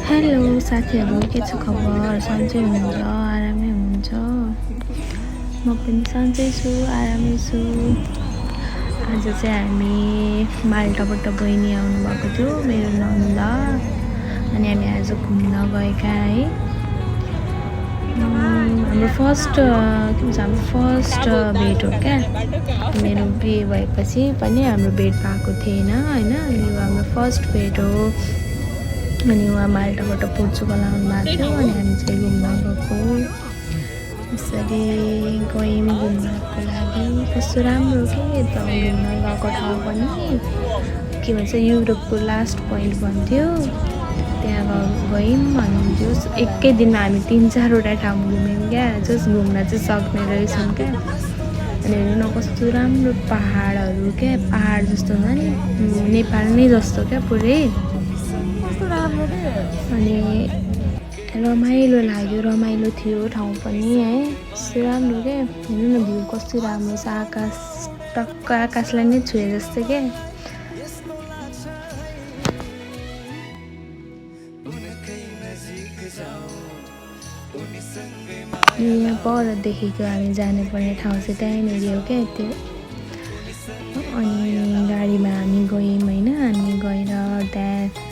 Hello साथीहरू, के छ खबर? सन्चै हुनुहुन्छ? आरामै हुनुहुन्छ? म पनि सन्चै छु, आरामै छु। आज चाहिँ हामी माल्टाबाट बहिनी आउनुभएको थियो, मेरो नन्द। अनि हामी आज घुम्न गएका है। हाम्रो फर्स्ट भेट हो क्या। मेरो बिहे भएपछि पनि हाम्रो भेट भएको थिएन होइन। अनि यो हाम्रो फर्स्ट भेट हो। अनि उहाँ माल्टाबाट पोर्चुगल आउनुभएको थियो। अनि हामी चाहिँ घुम्न गएको। यसरी गयौँ घुम्नको लागि। कस्तो राम्रो के यता घुम्न गएको ठाउँ पनि के भन्छ युरोपको लास्ट पोइन्ट भन्थ्यो। त्यहाँ गयौँ। अनि जस एकै दिनमा हामी 3-4वटा ठाउँ घुम्यौँ क्या। जस घुम्न चाहिँ सक्ने रहेछौँ क्या। अनि हेर्नु न कस्तो राम्रो पहाडहरू क्या। पहाड जस्तो हुन्छ नि, नेपाल नै जस्तो क्या पुरै। अनि रमाइलो लाग्यो, रमाइलो थियो ठाउँ पनि है। कस्तो राम्रो क्या। हेर्नु न भ्यू कस्तो राम्रो छ। आकाश टक्क आकाशलाई नै छुए जस्तो क्या। यहाँ परदेखिको हामी जानुपर्ने ठाउँ चाहिँ त्यहीँनिर हो क्या त्यो। अनि गाडीमा हामी गयौँ होइन। अनि गएर त्यहाँ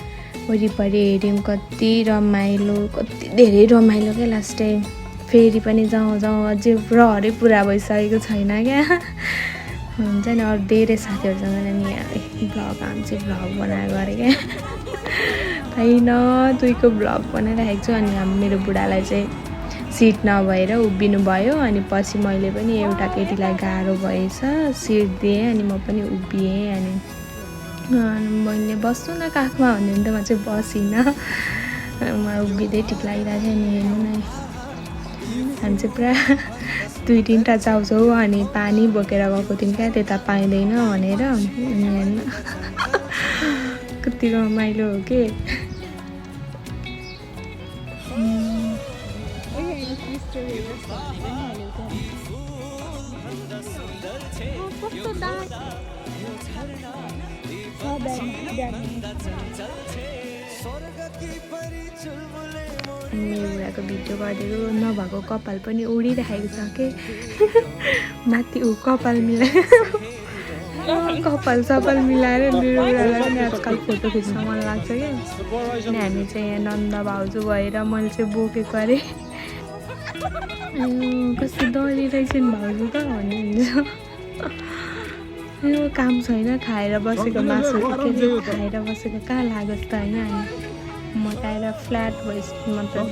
वरिपरि हेऱ्यौँ। कति रमाइलो, कति धेरै रमाइलो क्या। लास्ट टाइम फेरि पनि जाउँ अझै रहरै पुरा भइसकेको छैन क्या। हुन्छ नि अरू धेरै साथीहरूसँग नि भ्लग हामी भ्लग बनाएर गरेँ क्या। छैन तुईको भ्लग बनाइराखेको छु। अनि मेरो बुढालाई चाहिँ सिट नभएर उभिनु भयो। अनि पछि मैले पनि एउटा केटीलाई गाह्रो भएछ सिट दिएँ। अनि म पनि उभिएँ। अनि मैले बस्नु न काखमा भन्यो भने त म चाहिँ बसिनँ। म उभिँदै ठिक लागिरहेको थियो। अनि हेर्नु न हामी चाहिँ पुरा 2-3टा चाउचाउ अनि पानी बोकेर गएको थियौँ क्या। त्यता पाइँदैन भनेर। अनि हेर्नु कति रमाइलो हो के। मेरो बुढाको भिडियो गरिदिएको नभएको कपाल पनि उडिरहेको छ के। माथि कपाल मिलाएर कपाल सपाल मिलाएर मेरो बुढालाई पनि आजकल फोटो खिच्न मन लाग्छ क्या। अनि हामी चाहिँ यहाँ नन्द भाउजू भएर मैले चाहिँ बोकेको अरे। कस्तो डरिरहेछन् भाउजू त भन्नुहुन्छ। यो काम छैन, खाएर बसेको मासु खाएर बसेको कहाँ लागोस् त होइन। म त आएर फ्ल्याट मतलब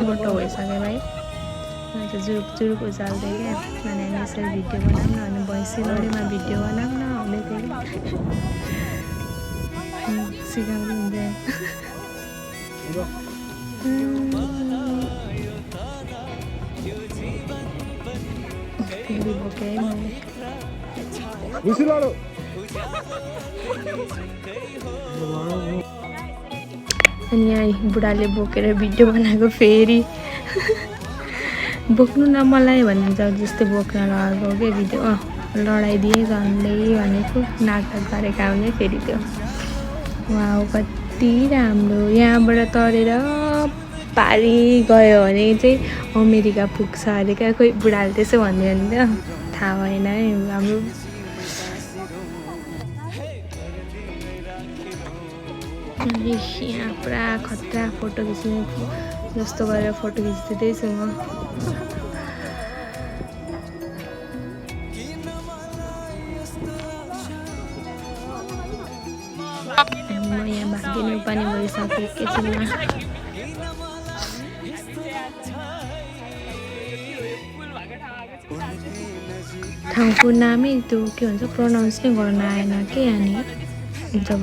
मोटो भइसक्यो भाइ। म त जुरुक उचाल्दै क्या। अनि हामी यसरी भिडियो बनाऊँ न। अनि भैँसी लडीमा भिडियो बनाऊँ न भन्दै थियो। सिकाउँदै हुन्छ। फेरि बोकेँ है मैले। अनि यहाँ बुढाले बोकेर भिडियो बनाएको फेरि बोक्नु न मलाई भन्नुहुन्छ जस्तै बोक्न लगाएको के भिडियो। लडाइदिए झन्डै भनेको नाटक गरेका हुने फेरि त्यो। वाउ कति राम्रो। यहाँबाट तरेर पारी गयो भने चाहिँ अमेरिका पुग्छ अरे क्या। खोइ बुढाले त्यसो भन्यो भने त थाहा भएन है हाम्रो। यहाँ पुरा खतरा फोटो खिच्ने जस्तो गरेर फोटो खिच्दैछु म। म यहाँ भागिनु पनि भइसक्यो एकैछिनमा। ठाउँको नामै त्यो के भन्छ प्रोनाउन्स नै गर्न आएन के। अनि जब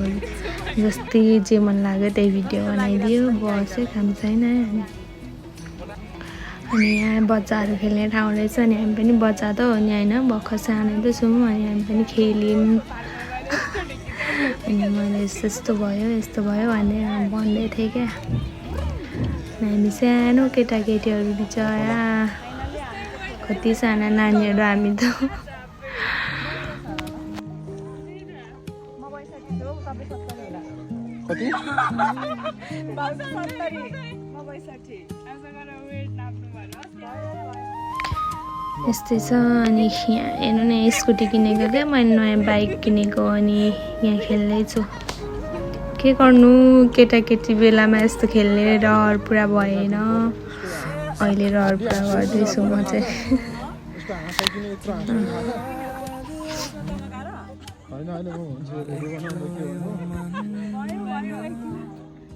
जस्तै जे मन लाग्यो त्यही भिडियो बनाइदियो बस्यो काम छैन। अनि यहाँ बच्चाहरू खेल्ने ठाउँ रहेछ। अनि हामी पनि बच्चा त हो नि होइन, भर्खर सानो त छौँ। अनि हामी पनि खेल्यौँ। अनि मैले यस्तो भयो भनेर भन्दै थिएँ क्या। हामी सानो केटाकेटीहरू बिचरा कति साना नानीहरू हामी त। कति यस्तै छ। अनि यहाँ हेर्नु न स्कुटी किनेको क्या मैले नयाँ बाइक किनेको अनि यहाँ खेल्दैछु। के गर्नु केटाकेटी बेलामा यस्तो खेल्ने रहर पुरा भएन। अहिले रहर पुरा गर्दैछु म चाहिँ।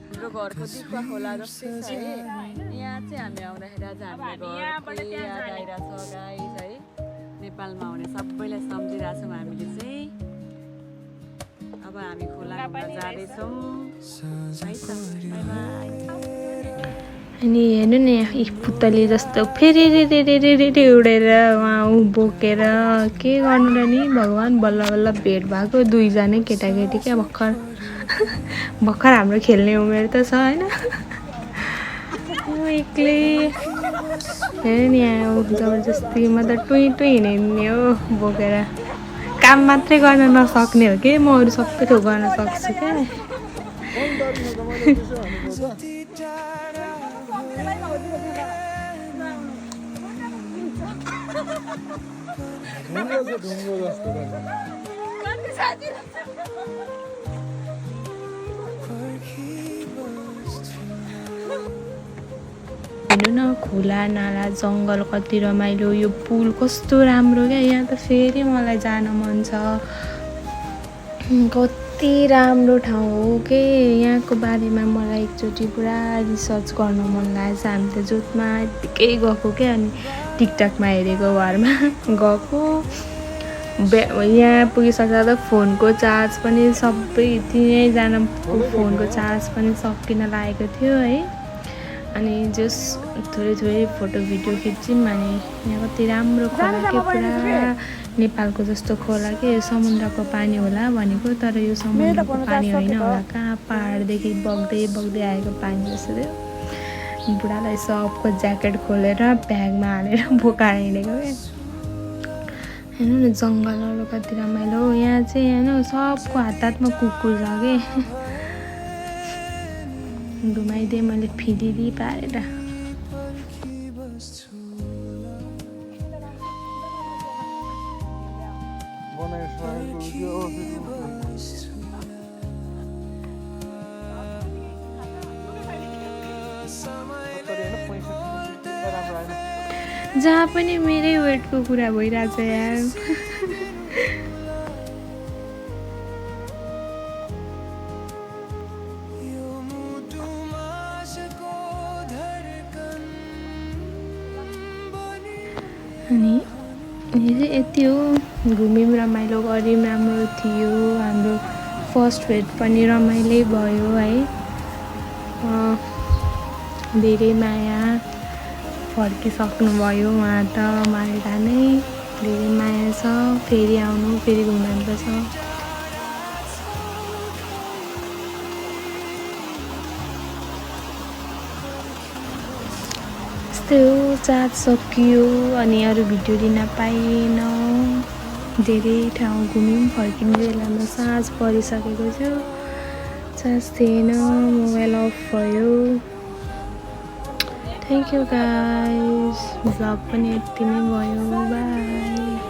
हाम्रो घरको दिपा खोला जस्तै छ है। यहाँ चाहिँ हामी आउँदाखेरि आज हाम्रो घरको याद आइरहेको छ गाइस है। नेपालमा आउने सबैलाई सम्झिरहेछौँ हामीले चाहिँ। अब हामी खोला घुम्न जाँदैछौँ। अनि हेर्नु न यहाँ पुतली जस्तो फेरि उडेर उहाँ बोकेर के गर्नु र नि भगवान्। बल्ल बल्ल भेट भएको दुईजना केटाकेटी क्या भर्खर भर्खर हाम्रो खेल्ने उमेर त छ होइन। एक्लै हेर्नु नि यहाँ जबरजस्ती म त टुई टुई हिँड्ने हो बोकेर। काम मात्रै गर्न नसक्ने हो कि म अरू सबै थोक गर्न सक्छु क्या। हेर्नु न खोला नाला जङ्गल कति रमाइलो। यो पुल कस्तो राम्रो क्या। यहाँ त फेरि मलाई जान मन छ। कति राम्रो ठाउँ हो के। यहाँको बारेमा मलाई एकचोटि पुरा रिसर्च गर्न मन लागेको छ। हामी त जोतमा यत्तिकै गएको क्या। अनि टिकटकमा हेरेको घरमा गएको यहाँ पुगिसक्दा त फोनको चार्ज पनि सबै तिनैजनाको फोनको चार्ज पनि सकिन लागेको थियो है। अनि जस थोरै फोटो भिडियो खिच्यौँ। अनि यहाँ कति राम्रो खोला के पुरा नेपालको जस्तो खोला के समुद्रको पानी होला भनेको। तर यो समुद्रको पानी होइन होला कहाँ पाहाडदेखि बग्दै बग्दै आएको पानी जस्तो थियो। बुढालाई सबको ज्याकेट खोलेर ब्यागमा हालेर बोकाएर हिँडेको क्या। हेर्नु न जङ्गलहरू कति रमाइलो। यहाँ चाहिँ हेर्नु सबको हातमा कुकुर छ कि घुमाइदिएँ मैले फिरिरी पारेर। जहाँ पनि मेरै वेटको कुरा भइरहेछ यार। अनि यति हो। घुम्यौँ रमाइलो गऱ्यौँ राम्रो थियो। हाम्रो फर्स्ट भेट पनि रमाइलै भयो है। धेरै माया फर्किसक्नुभयो उहाँ त मारेर नै। धेरै माया छ। फेरि आउनु फेरि घुम्नुपर्छ। यस्तै हो चार्ज सकियो। अनि अरू भिडियो लिन पाइनँ। धेरै ठाउँ घुम्यौँ फर्किने बेलामा साँझ परिसकेको थियो। चार्ज थिएन मोबाइल अफ भयो। Thank you guys. भ्लग पनि यति नै भयो। बाई।